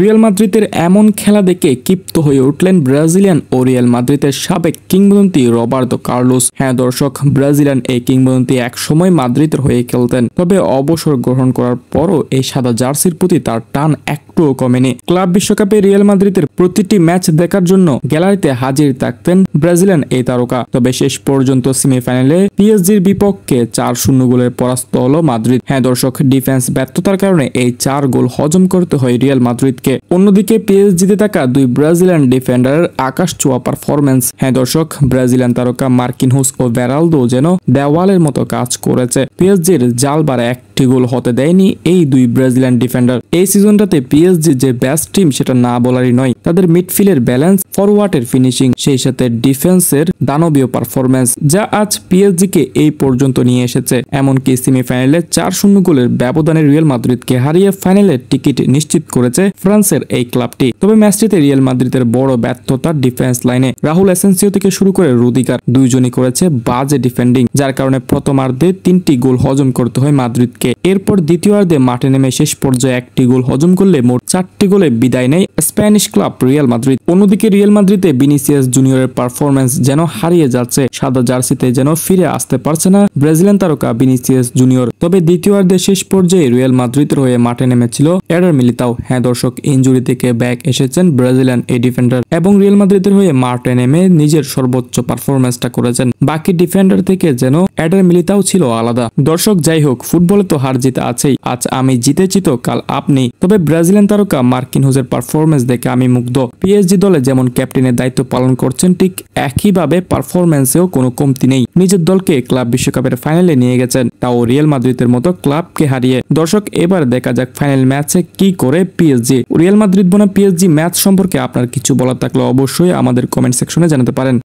Real মাদ্রিদের এমন খেলা দেখে ক্ষিপ্ত হয়ে উঠলেন ব্রাজিলিয়ান ও রিয়াল মাদ্রিদের সাবেক কিংবদন্তি রবার্তো কার্লোস। হ্যাঁ দর্শক, ব্রাজিলিয়ান এই কিংবদন্তি একসময় মাদ্রিদের হয়ে খেলতেন, তবে অবসর গ্রহণ করার পরও এই সাদা জার্সির প্রতি তার টান একটুও কমেনি। ক্লাব বিশ্বকাপে রিয়াল মাদ্রিদের প্রতিটি ম্যাচ দেখার জন্য গ্যালারিতে হাজির থাকতেন ব্রাজিলিয়ান এই তারকা। তবে শেষ পর্যন্ত সেমিফাইনালে পিএসজির বিপক্ষে 4-0 গোলের পরাস্ত হলো মাদ্রিদ। হ্যাঁ দর্শক, ডিফেন্স ব্যর্থতার কারণে এই 4 গোল হজম করতে হয় রিয়াল মাদ্রিদকে। অন্যদিকে পিএসজিতে থাকা দুই ব্রাজিলিয়ান ডিফেন্ডারের আকাশ ছোঁয়া পারফরমেন্স। হ্যাঁ দর্শক, ব্রাজিলিয়ান তারকা মার্কিনহোস ও ভেরালদো যেন দেওয়ালের মতো কাজ করেছে। পিএসজির জালবারে একটি গোল হতে দেয়নি এই দুই ব্রাজিলিয়ান ডিফেন্ডার। এই সিজনটাতে পিএসজি যে বেস্ট টিম সেটা না বলারই নয়। তাদের মিডফিল্ডের ব্যালেন্স, ফরওয়ার্ডের ফিনিশিং, সেই সাথে ডিফেন্সের দানবীয় পারফরমেন্স যা আজ পিএসজি কে এই পর্যন্ত নিয়ে এসেছে। এমনকি সেমিফাইনালে 4-0 গোলের ব্যবধানে রিয়াল মাদ্রিদকে হারিয়ে ফাইনালের টিকিট নিশ্চিত করেছে ফ্রান্সের এই ক্লাবটি। তবে ম্যাচটিতে রিয়াল মাদ্রিদের বড় ব্যর্থতা ডিফেন্স লাইনে। রাহুল এসেন্সিও থেকে শুরু করে রুদিগার দুইজনই করেছে বাজে ডিফেন্ডিং, যার কারণে প্রথমার্ধে 3টি গোল হজম করতে হয় মাদ্রিদকে। এরপর দ্বিতীয়ার্ধে মাঠে নেমে শেষ পর্যায়ে 1টি গোল হজম করলে মোট 4টি গোলে বিদায় নেয় স্প্যানিশ ক্লাব রিয়াল মাদ্রিদ। অন্যদিকে রিয়াল মাদ্রিদে ভিনিসিয়াস জুনিয়রের পারফরমেন্স যেন হারিয়ে যাচ্ছে। সাদা জার্সিতে যেন ফিরে আসতে পারছে না ব্রাজিলিয়ান তারকা ভিনিসিয়াস জুনিয়র। তবে দ্বিতীয়ার্ধে শেষ পর্যায়ে রিয়াল মাদ্রিদের হয়ে মাঠে নেমেছিল এডার মিলিতাও। হ্যাঁ দর্শক, ইনজুরি থেকে ব্যাক এসেছেন ব্রাজিলিয়ান এই ডিফেন্ডার এবং রিয়াল মাদ্রিদের হয়ে মাঠে নেমে নিজের সর্বোচ্চ পারফরমেন্সটা করেছেন। বাকি ডিফেন্ডার থেকে যেন এডার মিলিতাও ছিল আলাদা। দর্শক যাই হোক, ফুটবলে তো হার জিতে আছেই। আজ আমি জিতেছি তো কাল আপনি। তবে ব্রাজিলিয়ান তারকা মার্কিনহোসের পারফরমেন্স দেখে আমি মুগ্ধ। পিএসজি দলে যেমন ক্যাপ্টেনের দায়িত্ব পালন করছেন, ঠিক একইভাবে পারফরমেন্সেও কোনো কমতি নেই। নিজের দলকে ক্লাব বিশ্বকাপের ফাইনালে নিয়ে গেছেন, তাও রিয়াল মাদ্রিদের মতো ক্লাবকে হারিয়ে। দর্শক, এবার দেখা যাক ফাইনাল ম্যাচে কি করে পিএসজি। রিয়াল মাদ্রিদ বনাম পিএসজি ম্যাচ সম্পর্কে আপনার কিছু বলার থাকলে অবশ্যই আমাদের কমেন্ট সেকশনে জানাতে পারেন।